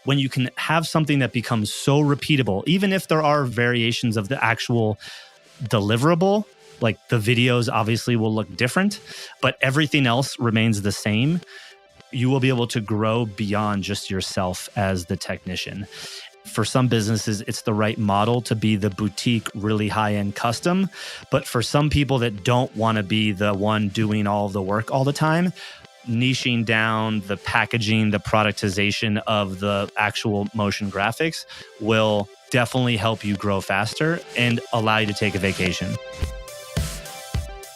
when you can have something that becomes so repeatable, even if there are variations of the actual deliverable, like the videos obviously will look different, but everything else remains the same, you will be able to grow beyond just yourself as the technician. For some businesses, it's the right model to be the boutique, really high-end custom. But for some people that don't want to be the one doing all of the work all the time, niching down the packaging, the productization of the actual motion graphics will definitely help you grow faster and allow you to take a vacation.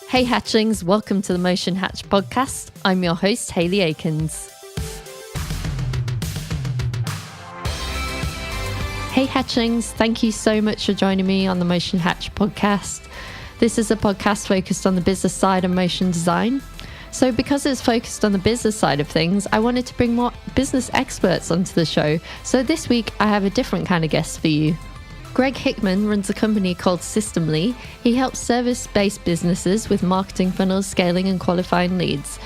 Hey Hatchlings, welcome to the Motion Hatch podcast. I'm your host, Hayley Akins. Hey Hatchlings, thank you so much for joining me on the Motion Hatch podcast. This is a podcast focused on the business side of motion design. So because it's focused on the business side of things, I wanted to bring more business experts onto the show. So this week, I have a different kind of guest for you. Greg Hickman runs a company called Systemly. He helps service-based businesses with marketing funnels, scaling and qualifying leads.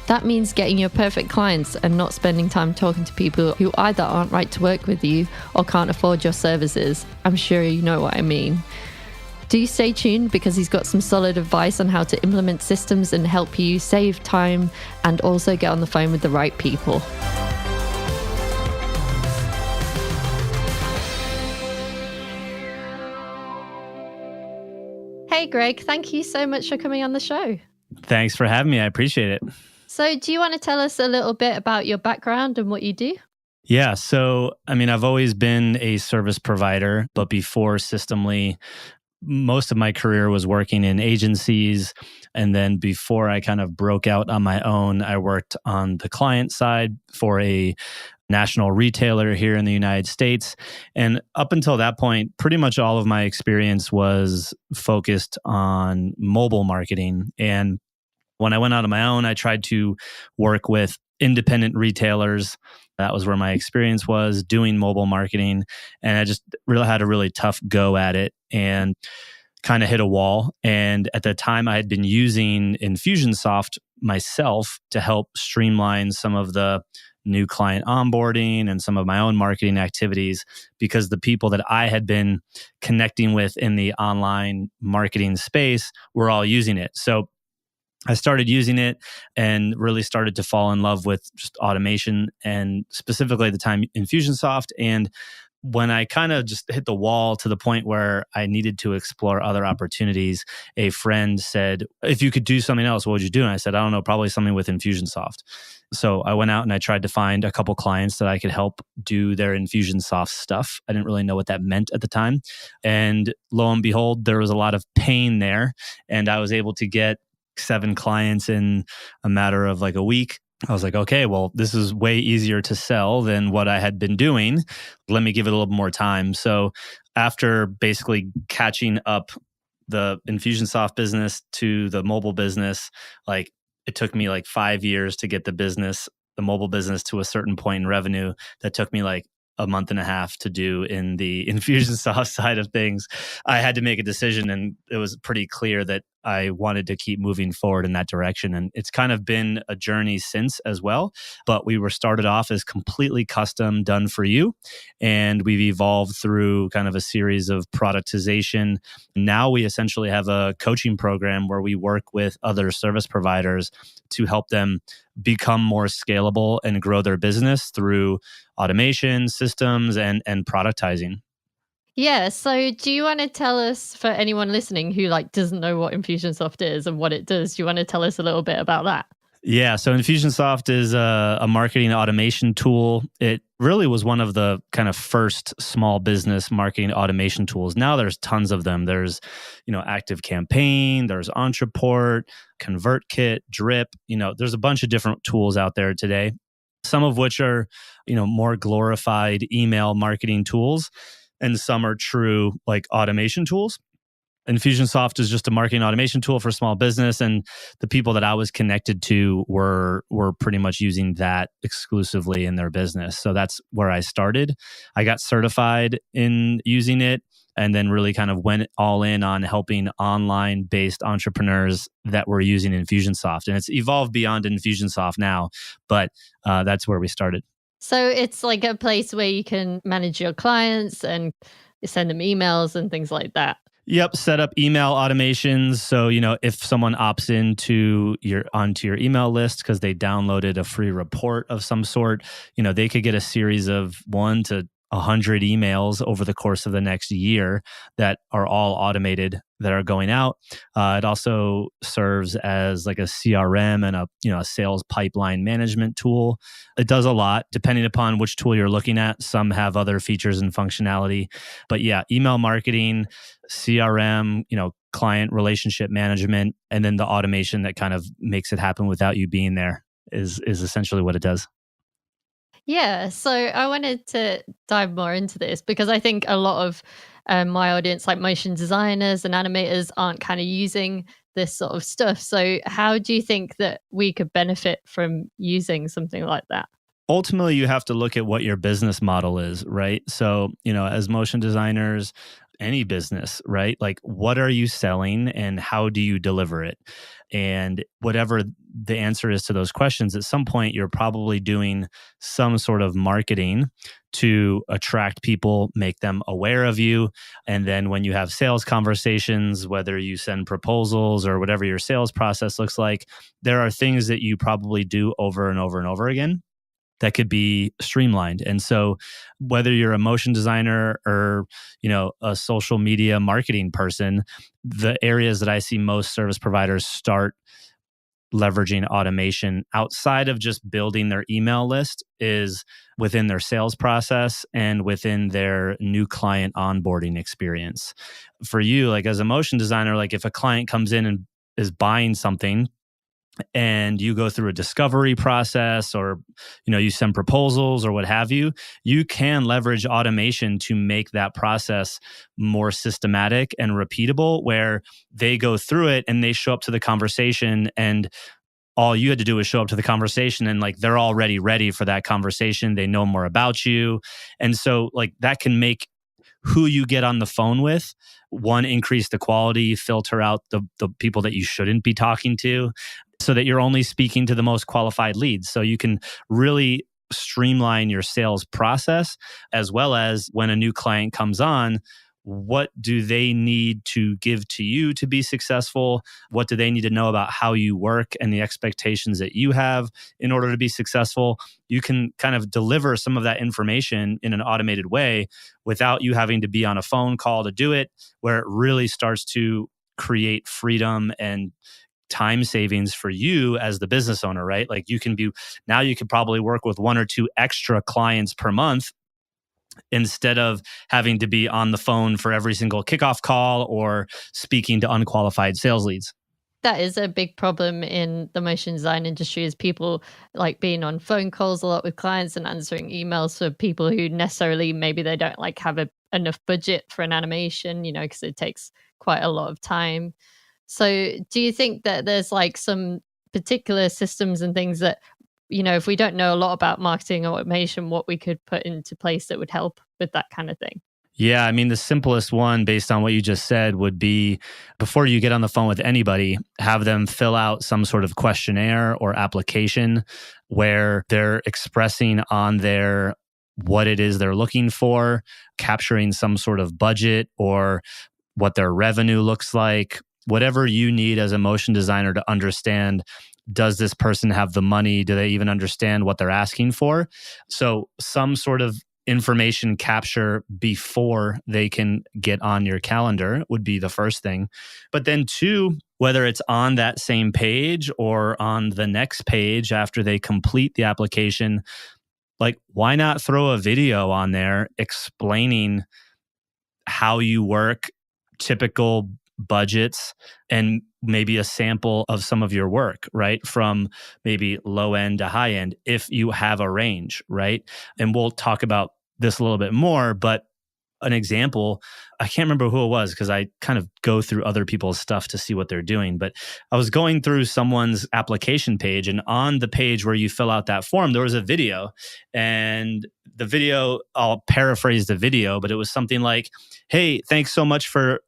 That means getting your perfect clients and not spending time talking to people who either aren't right to work with you or can't afford your services. I'm sure you know what I mean. Do stay tuned because he's got some solid advice on how to implement systems and help you save time and also get on the phone with the right people. Hey Greg, thank you so much for coming on the show. Thanks for having me. I appreciate it. So do you want to tell us a little bit about your background and what you do? Yeah. So, I've always been a service provider, but before Systemly, most of my career was working in agencies. And then before I kind of broke out on my own, I worked on the client side for a national retailer here in the United States. And up until that point, pretty much all of my experience was focused on mobile marketing. And when I went out on my own, I tried to work with independent retailers. That was where my experience was doing mobile marketing. And I just really had a really tough go at it and kind of hit a wall. And at the time, I had been using Infusionsoft myself to help streamline some of the new client onboarding and some of my own marketing activities because the people that I had been connecting with in the online marketing space were all using it. So I started using it and really started to fall in love with just automation and specifically at the time Infusionsoft. And when I kind of just hit the wall to the point where I needed to explore other opportunities, a friend said, if you could do something else, what would you do? And I said, I don't know, probably something with Infusionsoft. So I went out and I tried to find a couple clients that I could help do their Infusionsoft stuff. I didn't really know what that meant at the time. And lo and behold, there was a lot of pain there. And I was able to get 7 clients in a matter of like a week. I was like, okay, well, this is way easier to sell than what I had been doing. Let me give it a little more time. So after basically catching up the Infusionsoft business to the mobile business, like it took me like 5 years to get the mobile business to a certain point in revenue. That took me like a month and a half to do in the Infusionsoft side of things. I had to make a decision and it was pretty clear that I wanted to keep moving forward in that direction. And it's kind of been a journey since as well. But we were started off as completely custom, done for you. And we've evolved through kind of a series of productization. Now we essentially have a coaching program where we work with other service providers to help them become more scalable and grow their business through automation, systems, and productizing. Yeah, so do you want to tell us, for anyone listening who doesn't know what Infusionsoft is and what it does, do you want to tell us a little bit about that? Yeah, so Infusionsoft is a marketing automation tool. It really was one of the kind of first small business marketing automation tools. Now there's tons of them. There's, Active Campaign, there's Entreport, ConvertKit, Drip. There's a bunch of different tools out there today. Some of which are, more glorified email marketing tools, and some are true automation tools. Infusionsoft is just a marketing automation tool for small business, and the people that I was connected to were pretty much using that exclusively in their business. So that's where I started. I got certified in using it, and then really kind of went all in on helping online-based entrepreneurs that were using Infusionsoft. And it's evolved beyond Infusionsoft now, but that's where we started. So it's like a place where you can manage your clients and send them emails and things like that. Yep, set up email automations. So, if someone opts onto your email list because they downloaded a free report of some sort, they could get a series of 1 to 100 emails over the course of the next year that are all automated that are going out. It also serves as like a CRM and a sales pipeline management tool. It does a lot depending upon which tool you're looking at. Some have other features and functionality, but yeah, email marketing, CRM, client relationship management, and then the automation that kind of makes it happen without you being there is essentially what it does. Yeah, so I wanted to dive more into this because I think a lot of my audience, like motion designers and animators, aren't kind of using this sort of stuff. So, how do you think that we could benefit from using something like that? Ultimately, you have to look at what your business model is, right? So, as motion designers, any business, right? Like, what are you selling and how do you deliver it? And whatever the answer is to those questions, at some point, you're probably doing some sort of marketing to attract people, make them aware of you. And then when you have sales conversations, whether you send proposals or whatever your sales process looks like, there are things that you probably do over and over and over again that could be streamlined. And so whether you're a motion designer or, a social media marketing person, the areas that I see most service providers start leveraging automation outside of just building their email list is within their sales process and within their new client onboarding experience. For you, like as a motion designer, like if a client comes in and is buying something and you go through a discovery process or you send proposals or what have you, you can leverage automation to make that process more systematic and repeatable, where they go through it and they show up to the conversation, and all you had to do is show up to the conversation, and like they're already ready for that conversation. They know more about you. And so like that can make who you get on the phone with, one, increase the quality, filter out the people that you shouldn't be talking to, so that you're only speaking to the most qualified leads. So you can really streamline your sales process, as well as when a new client comes on, what do they need to give to you to be successful? What do they need to know about how you work and the expectations that you have in order to be successful? You can kind of deliver some of that information in an automated way without you having to be on a phone call to do it, where it really starts to create freedom and time savings for you as the business owner, right? Like you could probably work with 1 or 2 extra clients per month instead of having to be on the phone for every single kickoff call or speaking to unqualified sales leads. That is a big problem in the motion design industry, is people like being on phone calls a lot with clients and answering emails for people who necessarily maybe they don't like have enough budget for an animation, because it takes quite a lot of time. So do you think that there's like some particular systems and things that, if we don't know a lot about marketing or automation, what we could put into place that would help with that kind of thing? Yeah, I mean, the simplest one based on what you just said would be, before you get on the phone with anybody, have them fill out some sort of questionnaire or application where they're expressing on there what it is they're looking for, capturing some sort of budget or what their revenue looks like, whatever you need as a motion designer to understand. Does this person have the money? Do they even understand what they're asking for? So some sort of information capture before they can get on your calendar would be the first thing. But then two, whether it's on that same page or on the next page after they complete the application, like why not throw a video on there explaining how you work, typical budgets, and maybe a sample of some of your work, right? From maybe low end to high end, if you have a range, right? And we'll talk about this a little bit more, but an example. I can't remember who it was because I kind of go through other people's stuff to see what they're doing. But I was going through someone's application page, and on the page where you fill out that form, there was a video. And the video, I'll paraphrase the video, but it was something like, "Hey, thanks so much for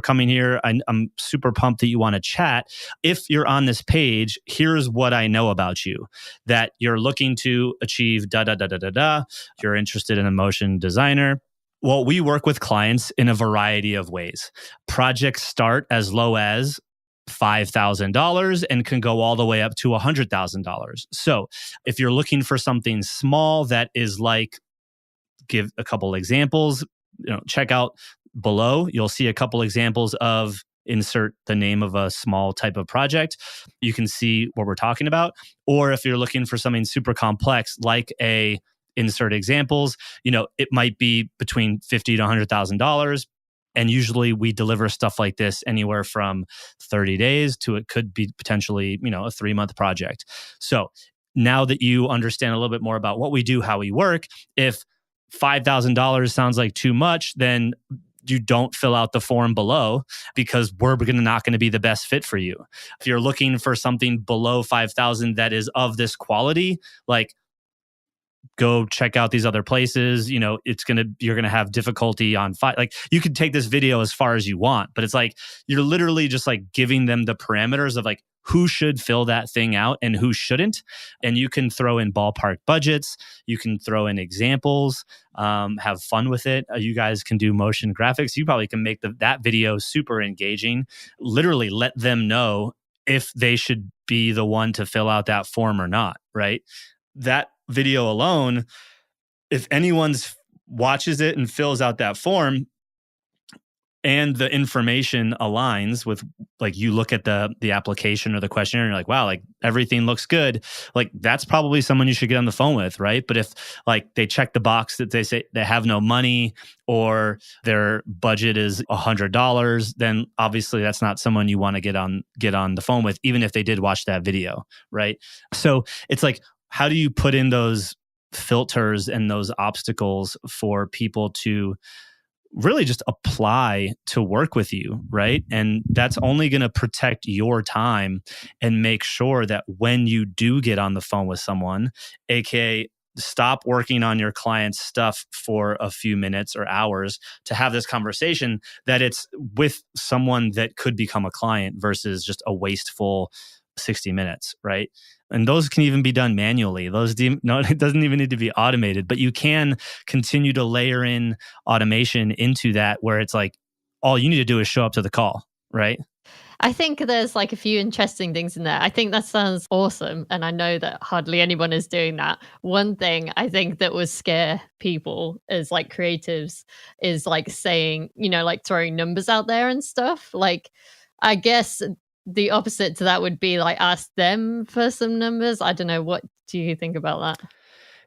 coming here. I'm super pumped that you want to chat. If you're on this page, here's what I know about you: that you're looking to achieve da da da da da da. You're interested in a motion designer." Well, we work with clients in a variety of ways. Projects start as low as $5,000 and can go all the way up to $100,000. So if you're looking for something small that is like, give a couple examples, check out below. You'll see a couple examples of, insert the name of a small type of project. You can see what we're talking about. Or if you're looking for something super complex, like a insert examples, it might be between $50,000 to $100,000. And usually we deliver stuff like this anywhere from 30 days to, it could be potentially, a 3-month project. So now that you understand a little bit more about what we do, how we work, if $5,000 sounds like too much, then you don't fill out the form below, because we're not going to be the best fit for you. If you're looking for something below 5,000 that is of this quality, like, go check out these other places. You're going to have difficulty on like, you could take this video as far as you want, but it's like, you're literally just like giving them the parameters of like who should fill that thing out and who shouldn't. And you can throw in ballpark budgets. You can throw in examples, have fun with it. You guys can do motion graphics. You probably can make that video super engaging. Literally let them know if they should be the one to fill out that form or not, right? That video alone, if anyone watches it and fills out that form and the information aligns with, like, you look at the application or the questionnaire and you're like, wow, like everything looks good, like that's probably someone you should get on the phone with, right? But if like they check the box that they say they have no money or their budget is $100, then obviously that's not someone you want to get on the phone with, even if they did watch that video, right? So it's like, how do you put in those filters and those obstacles for people to really just apply to work with you, right? And that's only going to protect your time and make sure that when you do get on the phone with someone, aka stop working on your client's stuff for a few minutes or hours to have this conversation, that it's with someone that could become a client versus just a wasteful 60 minutes, right? And those can even be done manually. It doesn't even need to be automated, but you can continue to layer in automation into that, where it's like, all you need to do is show up to the call, right? I think there's like a few interesting things in there. I think that sounds awesome. And I know that hardly anyone is doing that. One thing I think that would scare people as like creatives is like saying, like throwing numbers out there and stuff. Like, I guess the opposite to that would be like, ask them for some numbers. I don't know. What do you think about that?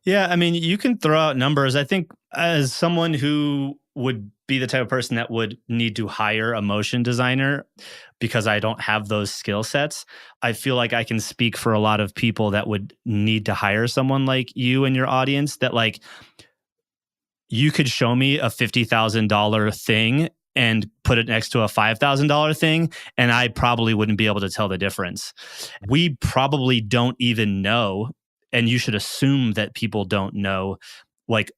Yeah, I mean, you can throw out numbers. I think as someone who would be the type of person that would need to hire a motion designer, because I don't have those skill sets, I feel like I can speak for a lot of people that would need to hire someone like you and your audience, that like, you could show me a $50,000 thing and put it next to a $5,000 thing, and I probably wouldn't be able to tell the difference. We probably don't even know, and you should assume that people don't know, like,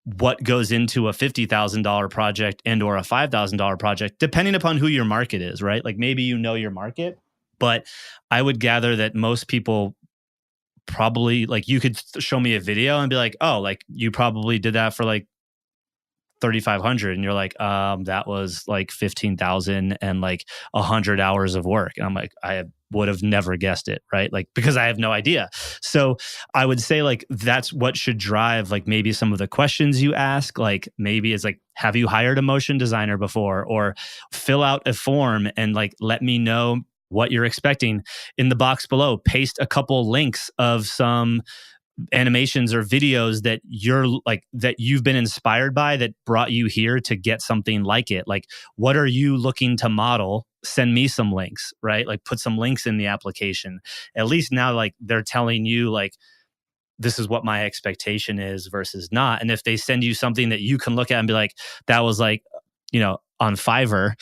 what goes into a $50,000 project and or a $5,000 project, depending upon who your market is, right? Like, maybe you know your market, but I would gather that most people probably, like, you could show me a video and be like, oh, like you probably did that for like 3,500, and you're like, that was like 15,000 and like 100 hours of work. And I'm like, I would have never guessed it, right? Like, because I have no idea. So I would say like, that's what should drive like maybe some of the questions you ask. Like, maybe it's like, have you hired a motion designer before? Or fill out a form and like, let me know what you're expecting. In the box below, paste a couple links of some animations or videos that you've been inspired by, that brought you here to get something like it. Like, what are you looking to model? Send me some links, right? Like, put some links in the application. At least now, like, they're telling you like, this is what my expectation is versus not. And if they send you something that you can look at and be like, that was like, on Fiverr,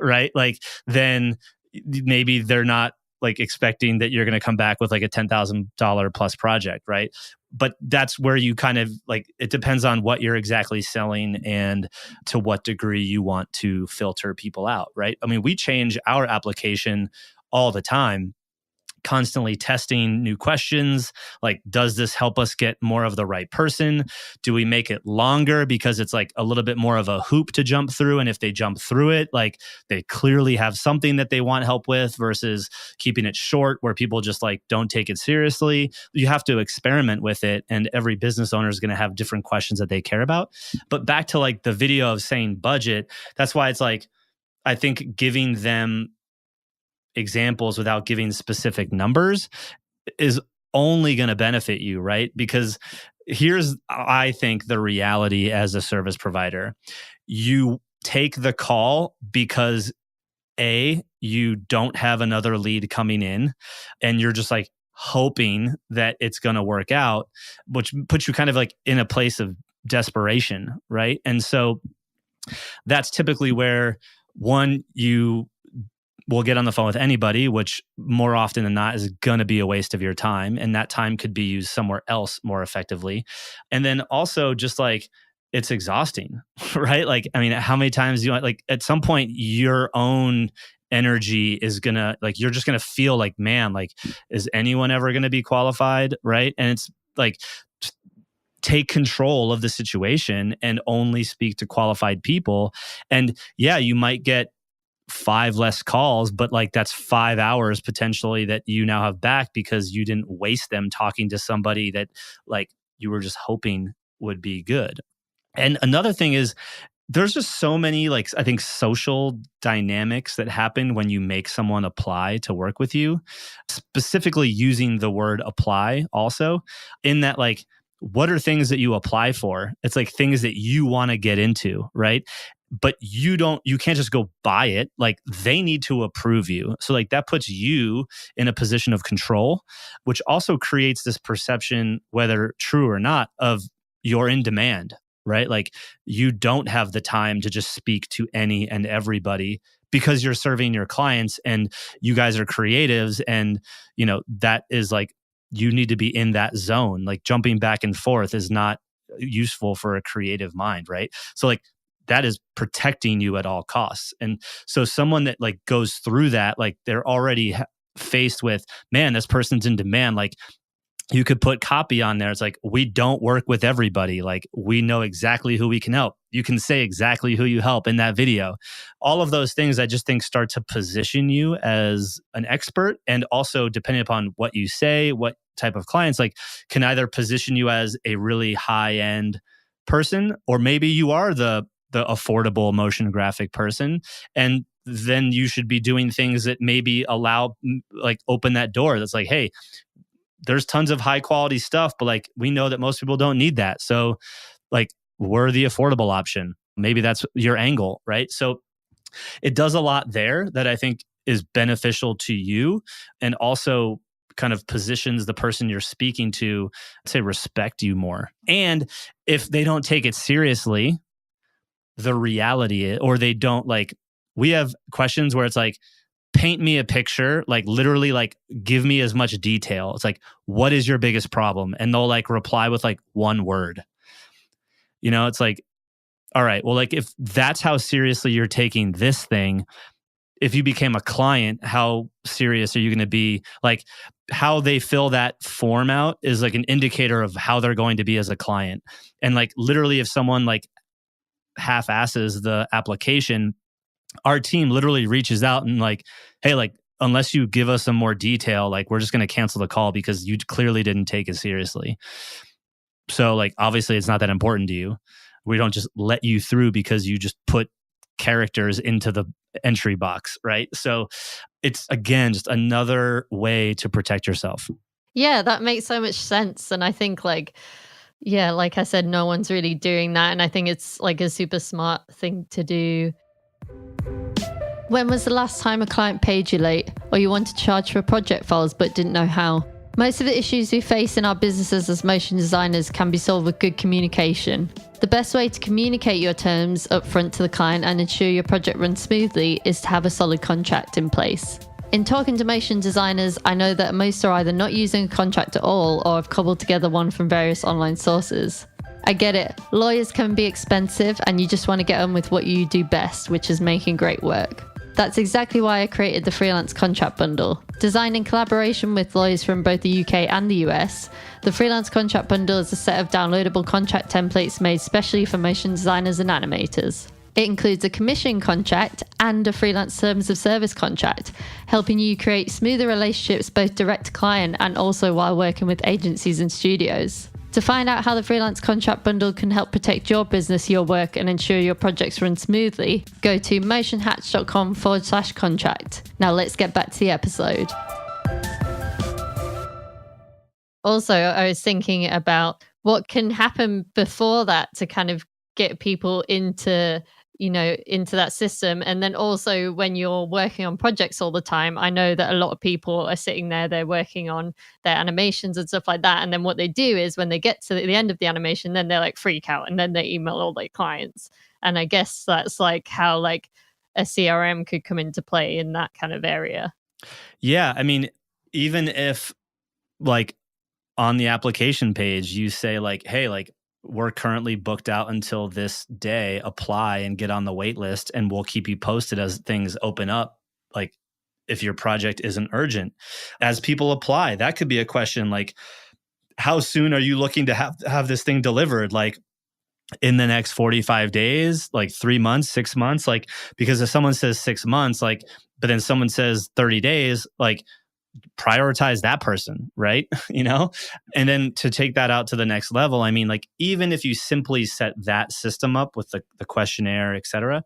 right? Like, then maybe they're not like expecting that you're going to come back with like a $10,000 plus project, right? But that's where you kind of like, it depends on what you're exactly selling and to what degree you want to filter people out, right? I mean, we change our application all the time, constantly testing new questions. Like, does this help us get more of the right person? Do we make it longer because it's like a little bit more of a hoop to jump through? And if they jump through it, like they clearly have something that they want help with versus keeping it short where people just like don't take it seriously. You have to experiment with it. And every business owner is going to have different questions that they care about. But back to like the video of saying budget, that's why it's like, I think giving them examples without giving specific numbers is only going to benefit you, right? Because here's, I think, the reality as a service provider. You take the call because A, you don't have another lead coming in and you're just like hoping that it's going to work out, which puts you kind of like in a place of desperation, right? And so that's typically where one, you will get on the phone with anybody, which more often than not is going to be a waste of your time. And that time could be used somewhere else more effectively. And then also just like, it's exhausting, right? Like, I mean, how many times do you like at some point your own energy is gonna like, you're just gonna feel like, man, like, is anyone ever gonna be qualified? Right. And it's like, take control of the situation and only speak to qualified people. And yeah, you might get 5 less calls, but like that's 5 hours potentially that you now have back because you didn't waste them talking to somebody that like you were just hoping would be good. And another thing is there's just so many like, I think, social dynamics that happen when you make someone apply to work with you, specifically using the word apply also, in that like, what are things that you apply for? It's like things that you want to get into, right? But you can't just go buy it. Like they need to approve you. So like that puts you in a position of control, which also creates this perception, whether true or not, of you're in demand, right? Like you don't have the time to just speak to any and everybody because you're serving your clients and you guys are creatives. And, that is like, you need to be in that zone. Like jumping back and forth is not useful for a creative mind, right? So like, that is protecting you at all costs. And so someone that like goes through that, like they're already faced with, man, this person's in demand. Like you could put copy on there. It's like, we don't work with everybody. Like we know exactly who we can help. You can say exactly who you help in that video. All of those things I just think start to position you as an expert. And also depending upon what you say, what type of clients, like can either position you as a really high end person, or maybe you are the affordable motion graphic person. And then you should be doing things that maybe allow, like open that door. That's like, hey, there's tons of high quality stuff, but like, we know that most people don't need that. So like, we're the affordable option. Maybe that's your angle, right? So it does a lot there that I think is beneficial to you and also kind of positions the person you're speaking to, say, respect you more. And if they don't take it seriously, the reality is, or they don't like, we have questions where it's like, paint me a picture, like literally like give me as much detail. It's like, what is your biggest problem? And they'll like reply with like one word. It's like, all right, well, like if that's how seriously you're taking this thing, if you became a client, how serious are you going to be? Like how they fill that form out is like an indicator of how they're going to be as a client. And like literally if someone like half-asses the application, our team literally reaches out and like, hey, like, unless you give us some more detail, like we're just going to cancel the call because you clearly didn't take it seriously. So like, obviously it's not that important to you. We don't just let you through because you just put characters into the entry box, right? So it's, again, just another way to protect yourself. Yeah, that makes so much sense. And I think like, yeah, like I said, no one's really doing that. And I think it's like a super smart thing to do. When was the last time a client paid you late or you wanted to charge for project files but didn't know how? Most of the issues we face in our businesses as motion designers can be solved with good communication. The best way to communicate your terms upfront to the client and ensure your project runs smoothly is to have a solid contract in place. In talking to motion designers, I know that most are either not using a contract at all or have cobbled together one from various online sources. I get it. Lawyers can be expensive and you just want to get on with what you do best, which is making great work. That's exactly why I created the Freelance Contract Bundle. Designed in collaboration with lawyers from both the UK and the US, the Freelance Contract Bundle is a set of downloadable contract templates made specially for motion designers and animators. It includes a commission contract and a freelance terms of service contract, helping you create smoother relationships both direct to client and also while working with agencies and studios. To find out how the Freelance Contract Bundle can help protect your business, your work, and ensure your projects run smoothly, go to motionhatch.com/contract. Now let's get back to the episode. Also, I was thinking about what can happen before that to kind of get people into that system. And then also when you're working on projects all the time, I know that a lot of people are sitting there, they're working on their animations and stuff like that. And then what they do is when they get to the end of the animation, then they're like freak out and then they email all their clients. And I guess that's like how like a CRM could come into play in that kind of area. Yeah. I mean, even if like on the application page, you say like, hey, like, we're currently booked out until this day, apply and get on the wait list, and we'll keep you posted as things open up. Like if your project isn't urgent, as people apply, that could be a question like, how soon are you looking to have this thing delivered? Like in the next 45 days, like 3 months, 6 months, like, because if someone says 6 months, like, but then someone says 30 days, like, prioritize that person, right? And then to take that out to the next level, I mean, like, even if you simply set that system up with the questionnaire, et cetera,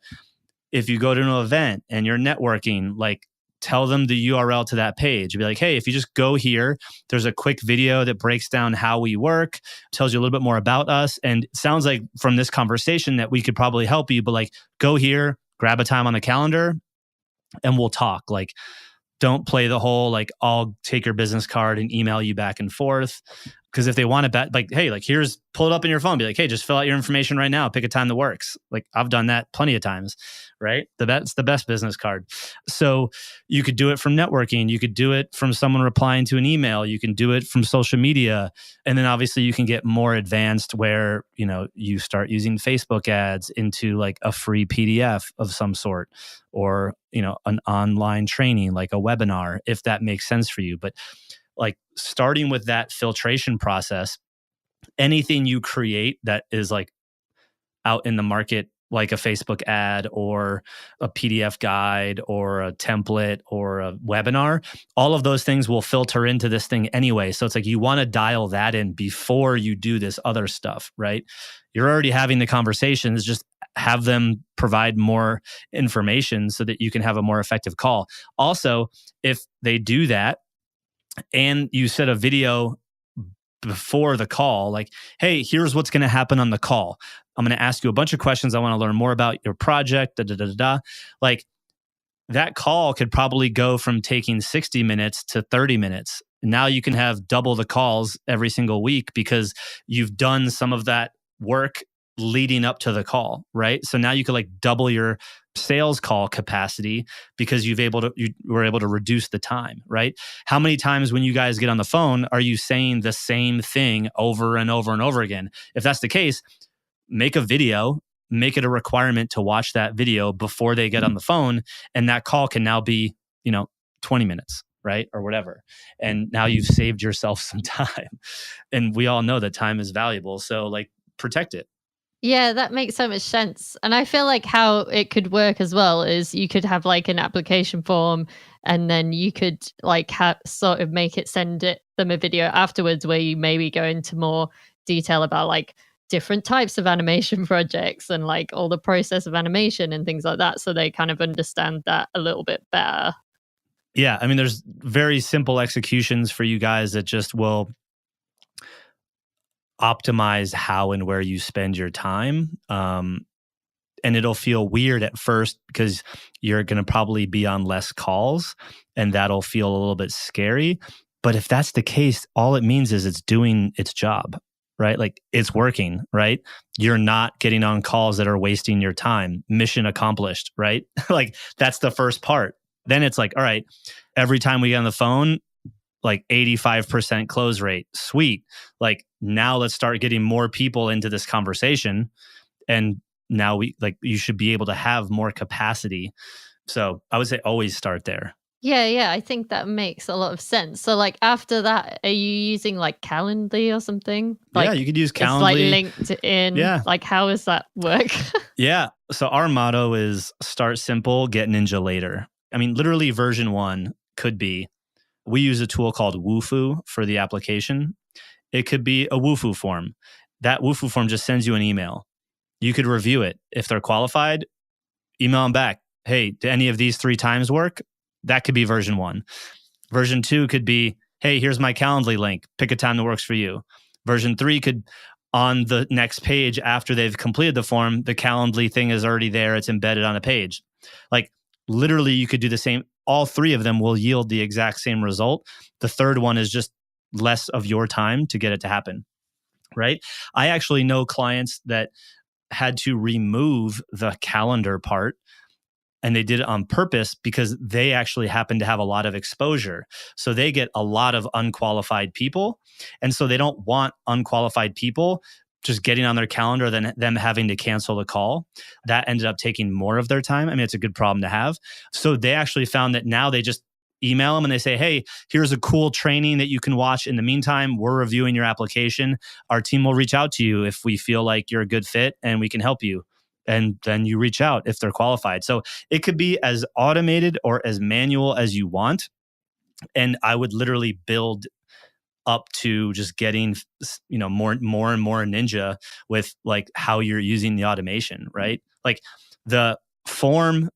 if you go to an event and you're networking, like, tell them the URL to that page. Be like, hey, if you just go here, there's a quick video that breaks down how we work, tells you a little bit more about us. And it sounds like from this conversation that we could probably help you, but like, go here, grab a time on the calendar and we'll talk. Like, don't play the whole, like, I'll take your business card and email you back and forth. Because if they want to bet, like, hey, like, pull it up in your phone. Be like, hey, just fill out your information right now. Pick a time that works. Like, I've done that plenty of times, right? That's the best business card. So you could do it from networking. You could do it from someone replying to an email. You can do it from social media. And then obviously you can get more advanced where, you start using Facebook ads into like a free PDF of some sort, or, an online training, like a webinar, if that makes sense for you. But like starting with that filtration process, anything you create that is like out in the market, like a Facebook ad or a PDF guide or a template or a webinar, all of those things will filter into this thing anyway. So it's like you want to dial that in before you do this other stuff, right? You're already having the conversations, just have them provide more information so that you can have a more effective call. Also, if they do that, and you set a video before the call, like, hey, here's what's going to happen on the call. I'm going to ask you a bunch of questions. I want to learn more about your project, Like, that call could probably go from taking 60 minutes to 30 minutes. Now you can have double the calls every single week because you've done some of that work leading up to the call, right? So now you could like double your sales call capacity because you were able to reduce the time, right? How many times when you guys get on the phone are you saying the same thing over and over and over again? If that's the case, make a video, make it a requirement to watch that video before they get on the phone, and that call can now be, 20 minutes, right? Or whatever. And now you've saved yourself some time. And we all know that time is valuable. So like, protect it. Yeah, that makes so much sense. And I feel like how it could work as well is you could have like an application form and then you could like sort of make it them a video afterwards where you maybe go into more detail about like different types of animation projects and like all the process of animation and things like that. So they kind of understand that a little bit better. Yeah. I mean, there's very simple executions for you guys that just will optimize how and where you spend your time. And it'll feel weird at first because you're going to probably be on less calls and that'll feel a little bit scary. But if that's the case, all it means is it's doing its job, right? Like it's working, right? You're not getting on calls that are wasting your time. Mission accomplished, right? Like that's the first part. Then it's like, all right, every time we get on the phone, like 85% close rate. Sweet. Like now let's start getting more people into this conversation. And now you should be able to have more capacity. So I would say always start there. Yeah, I think that makes a lot of sense. So like after that, are you using like Calendly or something? Yeah, Like you could use it's like Calendly. linked in. Yeah. Like how does that work? Yeah. So our motto is start simple, get ninja later. I mean, literally version 1 could be, we use a tool called Wufoo for the application. It could be a Wufoo form. That Wufoo form just sends you an email. You could review it. If they're qualified, email them back. Hey, do any of these 3 times work? That could be version 1. Version 2 could be, hey, here's my Calendly link. Pick a time that works for you. Version 3 could, on the next page after they've completed the form, the Calendly thing is already there. It's embedded on a page. Like literally you could do the same. All 3 of them will yield the exact same result. The third one is just less of your time to get it to happen, right? I actually know clients that had to remove the calendar part, and they did it on purpose because they actually happen to have a lot of exposure. So they get a lot of unqualified people. And so they don't want unqualified people just getting on their calendar, then them having to cancel the call. That ended up taking more of their time. I mean, it's a good problem to have. So they actually found that now they just email them and they say, hey, here's a cool training that you can watch. In the meantime, we're reviewing your application. Our team will reach out to you if we feel like you're a good fit and we can help you. And then you reach out if they're qualified. So it could be as automated or as manual as you want. And I would literally build up to just getting, more and more ninja with like how you're using the automation, right? Like the form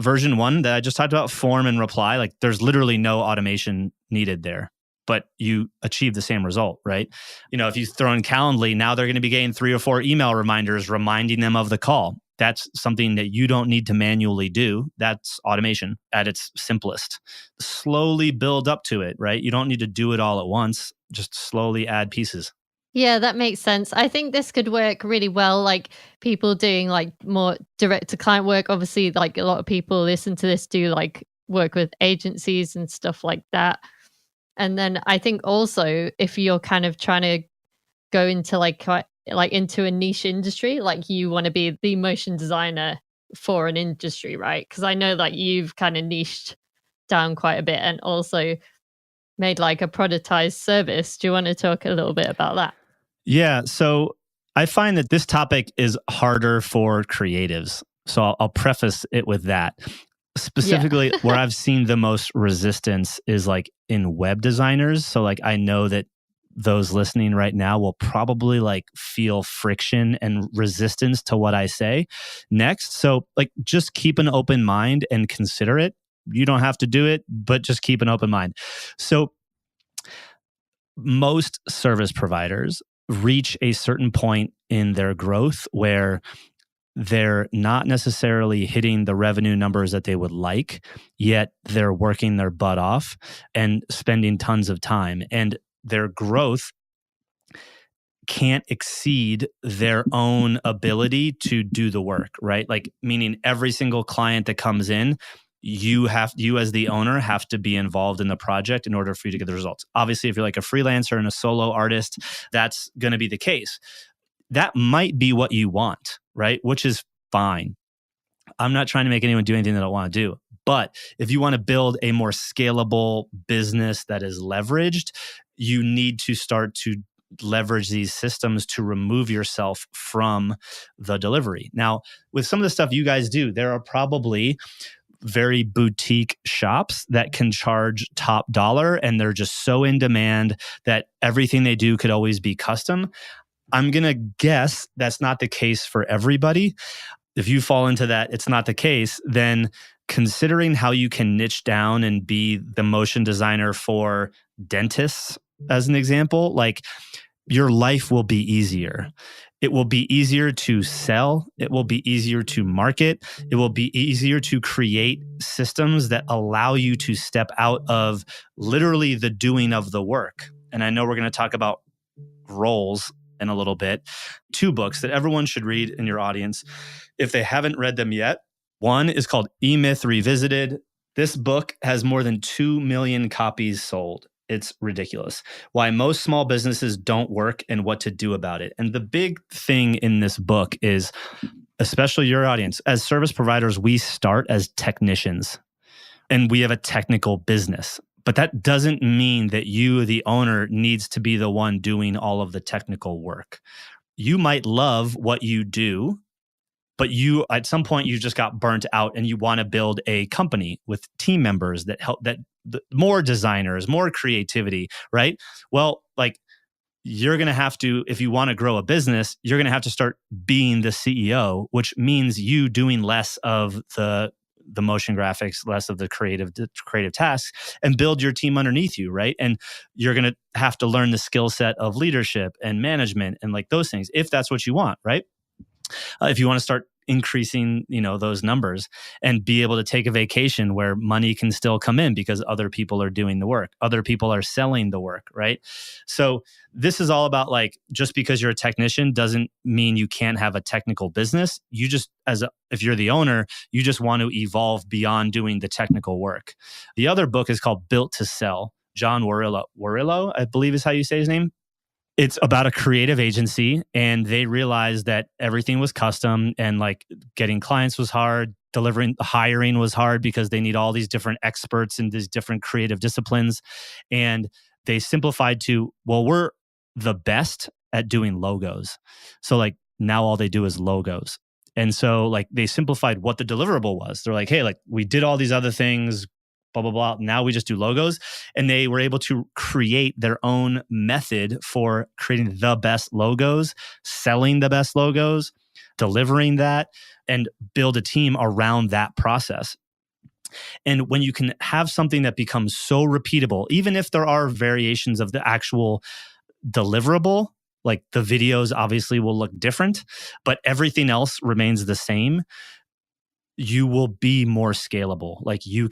version 1 that I just talked about, form and reply, like there's literally no automation needed there, but you achieve the same result, right? If you throw in Calendly, now they're going to be getting 3 or 4 email reminders reminding them of the call. That's something that you don't need to manually do. That's automation at its simplest. Slowly build up to it, right? You don't need to do it all at once. Just slowly add pieces. Yeah, that makes sense. I think this could work really well. Like people doing like more direct to client work. Obviously, like a lot of people listen to this do like work with agencies and stuff like that. And then I think also if you're kind of trying to go into like into a niche industry, like you want to be the motion designer for an industry, right? Because I know that you've kind of niched down quite a bit and also made like a productized service. Do you want to talk a little bit about that? Yeah. So I find that this topic is harder for creatives. So I'll preface it with that. Specifically, where I've seen the most resistance is like in web designers. So like I know that those listening right now will probably like feel friction and resistance to what I say next. So like just keep an open mind and consider it. You don't have to do it, but just keep an open mind. So most service providers reach a certain point in their growth where they're not necessarily hitting the revenue numbers that they would like, yet they're working their butt off and spending tons of time. And their growth can't exceed their own ability to do the work, right? Like meaning every single client that comes in, you as the owner have to be involved in the project in order for you to get the results. Obviously, if you're like a freelancer and a solo artist, that's going to be the case. That might be what you want, right? Which is fine. I'm not trying to make anyone do anything they don't want to do. But if you want to build a more scalable business that is leveraged, you need to start to leverage these systems to remove yourself from the delivery. Now, with some of the stuff you guys do, there are probably very boutique shops that can charge top dollar and they're just so in demand that everything they do could always be custom. I'm going to guess that's not the case for everybody. If you fall into that, it's not the case, then considering how you can niche down and be the motion designer for dentists, as an example, like your life will be easier. It will be easier to sell. It will be easier to market. It will be easier to create systems that allow you to step out of literally the doing of the work. And I know we're going to talk about roles in a little bit. 2 books that everyone should read in your audience if they haven't read them yet. One is called E-Myth Revisited. This book has more than 2 million copies sold. It's ridiculous. Why most small businesses don't work and what to do about it. And the big thing in this book is, especially your audience, as service providers, we start as technicians and we have a technical business. But that doesn't mean that you, the owner, needs to be the one doing all of the technical work. You might love what you do, but you, at some point, you just got burnt out and you want to build a company with team members that help, more designers, more creativity, right? Well, like, you're going to have to, if you want to grow a business, you're going to have to start being the CEO, which means you doing less of the motion graphics, less of the creative tasks, and build your team underneath you, right? And you're going to have to learn the skill set of leadership and management and like those things, if that's what you want, right? If you want to start increasing, those numbers and be able to take a vacation where money can still come in because other people are doing the work. Other people are selling the work, right? So this is all about, like, just because you're a technician doesn't mean you can't have a technical business. You just, if you're the owner, you just want to evolve beyond doing the technical work. The other book is called Built to Sell. John Warrillow, I believe is how you say his name. It's about a creative agency, and they realized that everything was custom and like getting clients was hard, hiring was hard because they need all these different experts in these different creative disciplines. And they simplified to, well, we're the best at doing logos. So like now all they do is logos. And so like they simplified what the deliverable was. They're like, hey, like we did all these other things, blah, blah, blah. Now we just do logos. And they were able to create their own method for creating the best logos, selling the best logos, delivering that, and build a team around that process. And when you can have something that becomes so repeatable, even if there are variations of the actual deliverable, like the videos obviously will look different, but everything else remains the same, you will be more scalable. Like you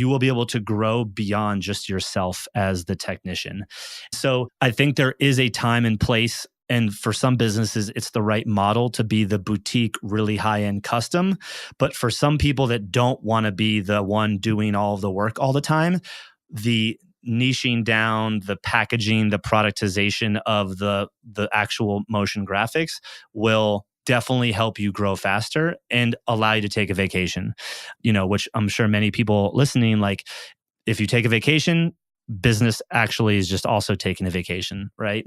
will be able to grow beyond just yourself as the technician. So I think there is a time and place. And for some businesses, it's the right model to be the boutique, really high-end custom. But for some people that don't want to be the one doing all of the work all the time, the niching down, the packaging, the productization of the actual motion graphics will definitely help you grow faster and allow you to take a vacation, which I'm sure many people listening, like if you take a vacation, business actually is just also taking a vacation, right?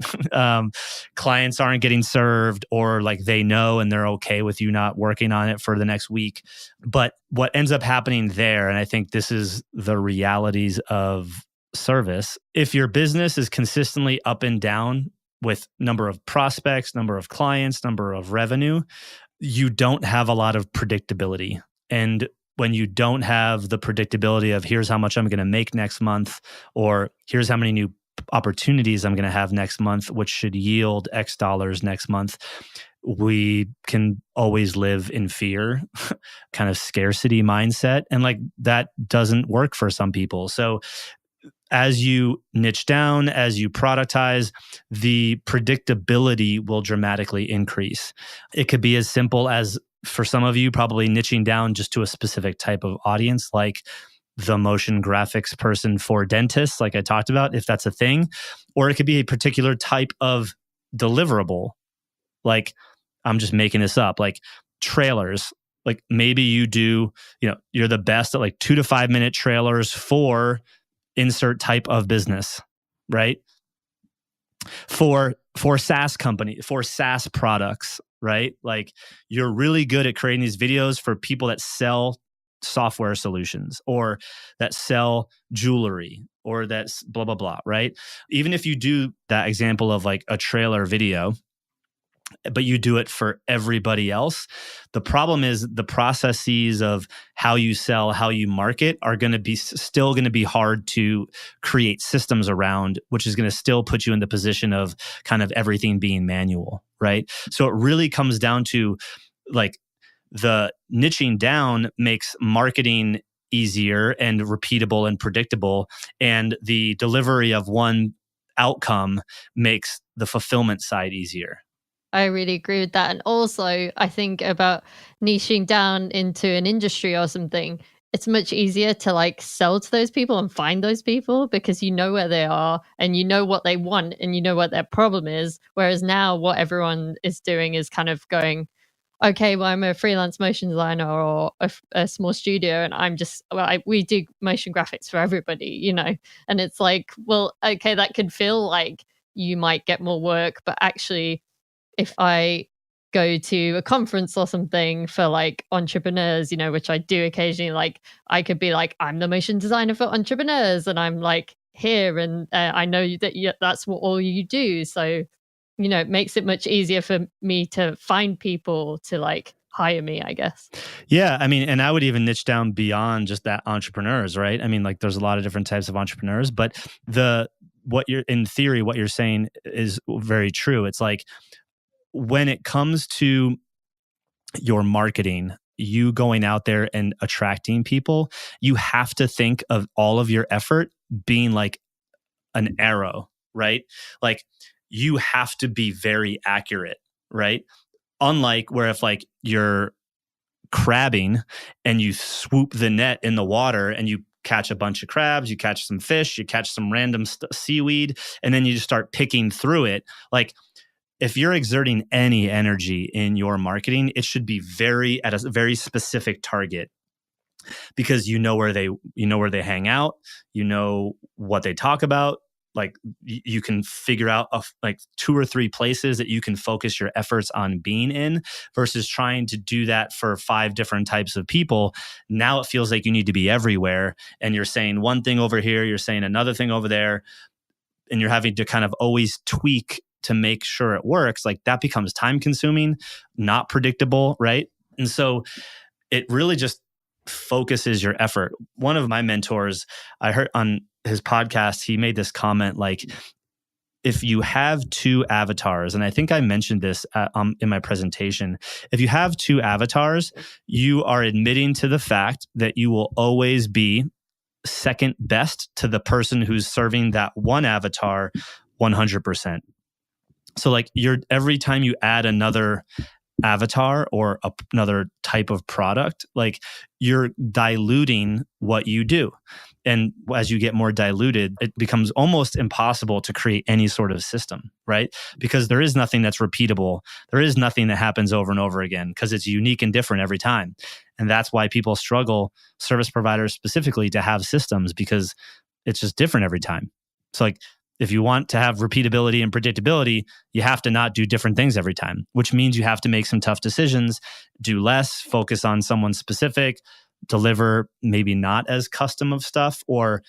Clients aren't getting served, or like they know and they're okay with you not working on it for the next week. But what ends up happening there, and I think this is the realities of service, if your business is consistently up and down with number of prospects, number of clients, number of revenue, you don't have a lot of predictability. And when you don't have the predictability of here's how much I'm going to make next month, or here's how many new opportunities I'm going to have next month, which should yield X dollars next month, we can always live in fear, kind of scarcity mindset. And like that doesn't work for some people. So as you niche down, as you productize, the predictability will dramatically increase. It could be as simple as, for some of you, probably niching down just to a specific type of audience, like the motion graphics person for dentists, like I talked about, if that's a thing. Or it could be a particular type of deliverable. Like, I'm just making this up, like trailers. Like maybe you do, you're the best at like 2 to 5 minute trailers for insert type of business, right? For SaaS products, right? Like you're really good at creating these videos for people that sell software solutions or that sell jewelry or that's blah, blah, blah, right? Even if you do that example of like a trailer video, but you do it for everybody else. The problem is the processes of how you sell, how you market are going to be still going to be hard to create systems around, which is going to still put you in the position of kind of everything being manual, right? So it really comes down to like the niching down makes marketing easier and repeatable and predictable, and the delivery of one outcome makes the fulfillment side easier. I really agree with that. And also, I think about niching down into an industry or something. It's much easier to like sell to those people and find those people because you know where they are and you know what they want and you know what their problem is. Whereas now, what everyone is doing is kind of going, okay, well, I'm a freelance motion designer or a small studio, and I'm just, we do motion graphics for everybody, you know? And it's like, well, okay, that could feel like you might get more work, but actually, if I go to a conference or something for like entrepreneurs, you know, which I do occasionally, like I could be like, I'm the motion designer for entrepreneurs, and I'm like here, and I know that that's what all you do. So, you know, it makes it much easier for me to find people to like hire me, I guess. Yeah, I mean, and I would even niche down beyond just that entrepreneurs, right? I mean, like there's a lot of different types of entrepreneurs, but what you're in theory, what you're saying is very true. It's like when it comes to your marketing, you going out there and attracting people, you have to think of all of your effort being like an arrow, right? Like you have to be very accurate, right? Unlike where if like you're crabbing and you swoop the net in the water and you catch a bunch of crabs, you catch some fish, you catch some random seaweed, and then you just start picking through it. Like if you're exerting any energy in your marketing, it should be at a very specific target because you know where they hang out, you know what they talk about. Like you can figure out like 2 or 3 places that you can focus your efforts on being in versus trying to do that for 5 different types of people. Now it feels like you need to be everywhere and you're saying one thing over here, you're saying another thing over there, and you're having to kind of always tweak to make sure it works. Like that becomes time consuming, not predictable, right? And so it really just focuses your effort. One of my mentors, I heard on his podcast, he made this comment like, if you have 2 avatars, and I think I mentioned this in my presentation, if you have 2 avatars, you are admitting to the fact that you will always be second best to the person who's serving that one avatar 100%. So like every time you add another avatar or another type of product, like you're diluting what you do. And as you get more diluted, it becomes almost impossible to create any sort of system, right? Because there is nothing that's repeatable. There is nothing that happens over and over again because it's unique and different every time. And that's why people struggle, service providers specifically, to have systems because it's just different every time. So like if you want to have repeatability and predictability, you have to not do different things every time, which means you have to make some tough decisions, do less, focus on someone specific, deliver maybe not as custom of stuff, or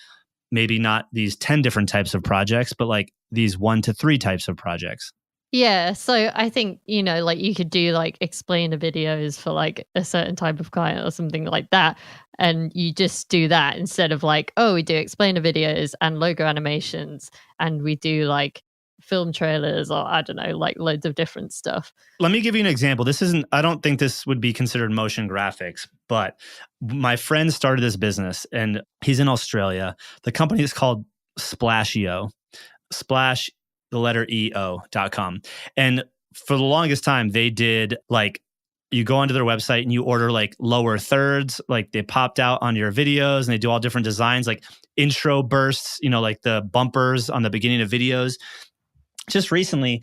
maybe not these 10 different types of projects, but like these 1 to 3 types of projects. Yeah, so I think, you know, like you could do like explainer videos for like a certain type of client or something like that. And you just do that instead of like, oh, we do explainer videos and logo animations and we do like film trailers or I don't know, like loads of different stuff. Let me give you an example. I don't think this would be considered motion graphics, but my friend started this business and he's in Australia. The company is called Splashio. Splash, the letter EO.com. And for the longest time, they did like, you go onto their website and you order like lower thirds, like they popped out on your videos and they do all different designs, like intro bursts, you know, like the bumpers on the beginning of videos. Just recently,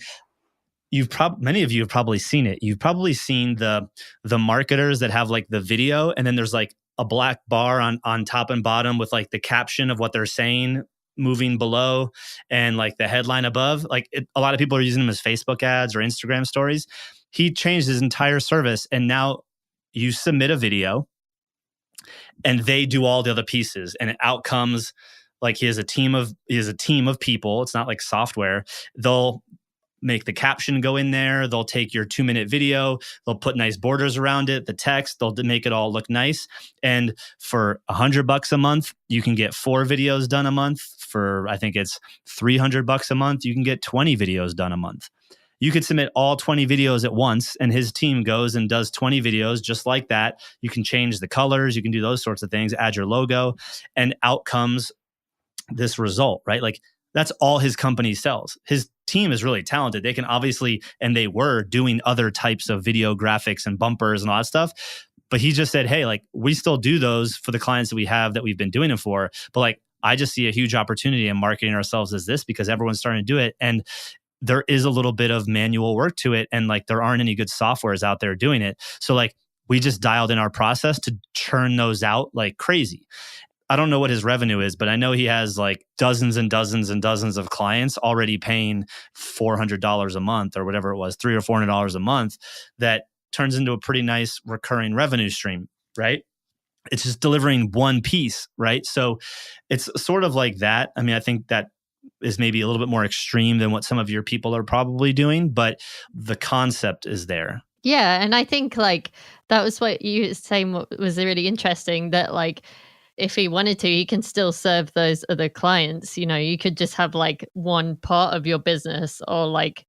many of you have probably seen it. You've probably seen the marketers that have like the video and then there's like a black bar on top and bottom with like the caption of what they're saying moving below and like the headline above. Like a lot of people are using them as Facebook ads or Instagram stories. He changed his entire service and now you submit a video and they do all the other pieces and out comes like he has a team of people. It's not like software. They'll make the caption go in there. They'll take your 2-minute video. They'll put nice borders around it, the text. They'll make it all look nice. And for $100 a month, you can get 4 videos done a month. For I think it's $300 a month, you can get 20 videos done a month. You could submit all 20 videos at once, and his team goes and does 20 videos just like that. You can change the colors. You can do those sorts of things, add your logo, and out comes this result, right? Like that's all his company sells. His team is really talented. They can obviously, and they were doing other types of video graphics and bumpers and all that stuff. But he just said, hey, like we still do those for the clients that we have that we've been doing it for. But like, I just see a huge opportunity in marketing ourselves as this because everyone's starting to do it. And there is a little bit of manual work to it. And like, there aren't any good softwares out there doing it. So like, we just dialed in our process to churn those out like crazy. I don't know what his revenue is, but I know he has like dozens and dozens and dozens of clients already paying $400 a month or whatever it was, $300 or $400 a month. That turns into a pretty nice recurring revenue stream, right? It's just delivering one piece, right? So it's sort of like that. I mean, I think that is maybe a little bit more extreme than what some of your people are probably doing, but the concept is there. Yeah. And I think like that was what you were saying, what was really interesting, that like if he wanted to, he can still serve those other clients. You know, you could just have like one part of your business or like,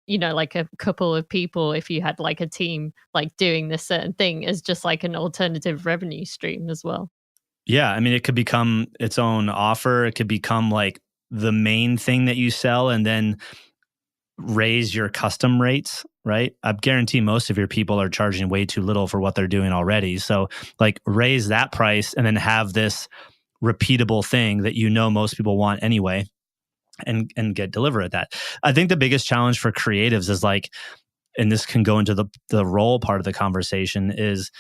you know, like a couple of people, if you had like a team like doing this certain thing, as just like an alternative revenue stream as well. Yeah. I mean, it could become its own offer. It could become like the main thing that you sell and then raise your custom rates, right? I guarantee most of your people are charging way too little for what they're doing already. So like raise that price and then have this repeatable thing that you know most people want anyway and get deliver at that. I think the biggest challenge for creatives is like, and this can go into the role part of the conversation, is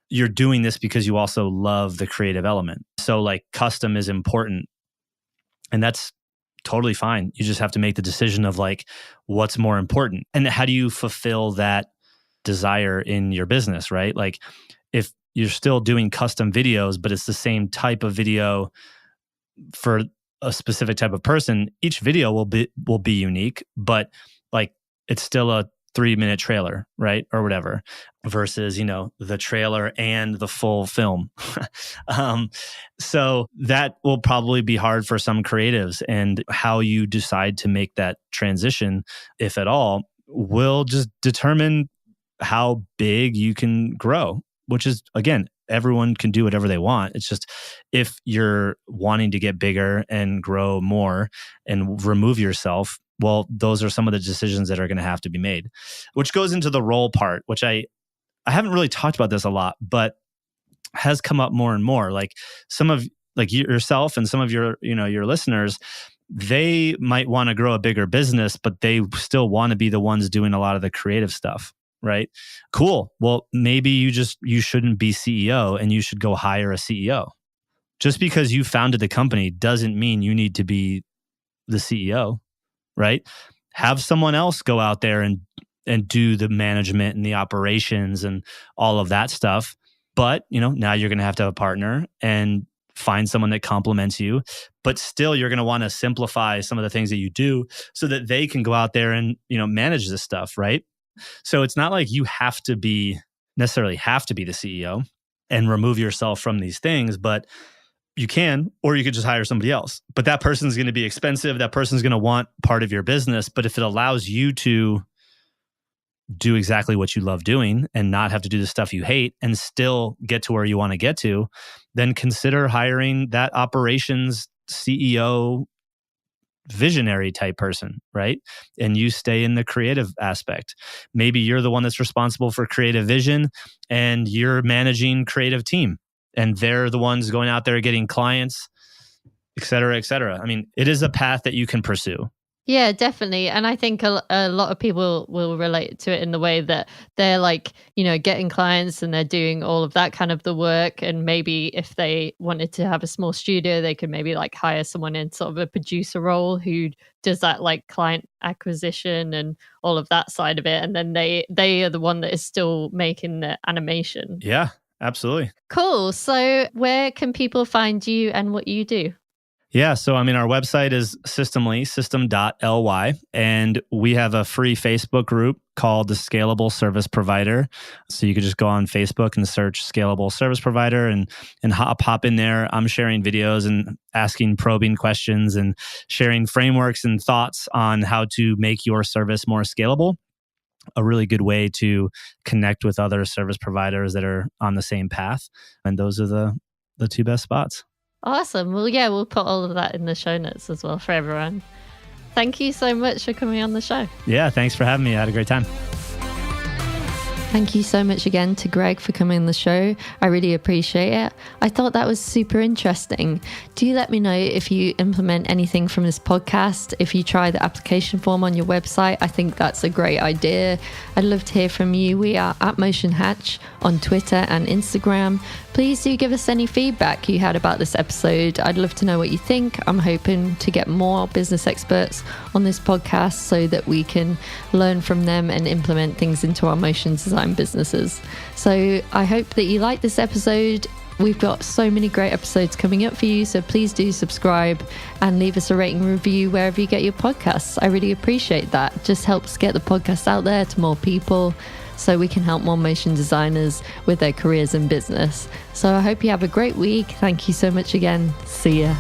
you're doing this because you also love the creative element. So like custom is important. And that's totally fine. You just have to make the decision of like, what's more important? And how do you fulfill that desire in your business, right? Like if you're still doing custom videos, but it's the same type of video for a specific type of person, each video will be unique, but like it's still a 3-minute trailer, right? Or whatever, versus, you know, the trailer and the full film. So that will probably be hard for some creatives, and how you decide to make that transition, if at all, will just determine how big you can grow, which is, again, everyone can do whatever they want. It's just if you're wanting to get bigger and grow more and remove yourself, well, those are some of the decisions that are going to have to be made, which goes into the role part, which I haven't really talked about this a lot, but has come up more and more. Like some of like yourself and some of your, you know, your listeners, they might want to grow a bigger business, but they still want to be the ones doing a lot of the creative stuff. Right? Cool. Well, maybe you shouldn't be CEO and you should go hire a CEO. Just because you founded the company doesn't mean you need to be the CEO, right? Have someone else go out there and do the management and the operations and all of that stuff. But, you know, now you're going to have a partner and find someone that complements you, but still you're going to want to simplify some of the things that you do so that they can go out there and, you know, manage this stuff, right? So it's not like you necessarily have to be the CEO and remove yourself from these things, but you can, or you could just hire somebody else. But that person's going to be expensive. That person's going to want part of your business. But if it allows you to do exactly what you love doing and not have to do the stuff you hate and still get to where you want to get to, then consider hiring that operations CEO visionary type person, right? And you stay in the creative aspect. Maybe you're the one that's responsible for creative vision and you're managing creative team and they're the ones going out there getting clients, et cetera, et cetera. I mean, it is a path that you can pursue. Yeah, definitely. And I think a lot of people will relate to it in the way that they're like, you know, getting clients and they're doing all of that kind of the work. And maybe if they wanted to have a small studio, they could maybe like hire someone in sort of a producer role who does that like client acquisition and all of that side of it. And then they are the one that is still making the animation. Yeah, absolutely. Cool. So where can people find you and what you do? Yeah. So, I mean, our website is system.ly, and we have a free Facebook group called the Scalable Service Provider. So you could just go on Facebook and search Scalable Service Provider and hop in there. I'm sharing videos and asking probing questions and sharing frameworks and thoughts on how to make your service more scalable. A really good way to connect with other service providers that are on the same path. And those are the two best spots. Awesome. Well, yeah, we'll put all of that in the show notes as well for everyone. Thank you so much for coming on the show. Yeah, thanks for having me. I had a great time. Thank you so much again to Greg for coming on the show. I really appreciate it. I thought that was super interesting. Do let me know if you implement anything from this podcast. If you try the application form on your website, I think that's a great idea. I'd love to hear from you. We are at Motion Hatch on Twitter and Instagram. Please do give us any feedback you had about this episode. I'd love to know what you think. I'm hoping to get more business experts on this podcast so that we can learn from them and implement things into our motion design businesses. So I hope that you like this episode. We've got so many great episodes coming up for you, so please do subscribe and leave us a rating review wherever you get your podcasts. I really appreciate that. It just helps get the podcast out there to more people so we can help more motion designers with their careers and business. So I hope you have a great week. Thank you so much again. See ya.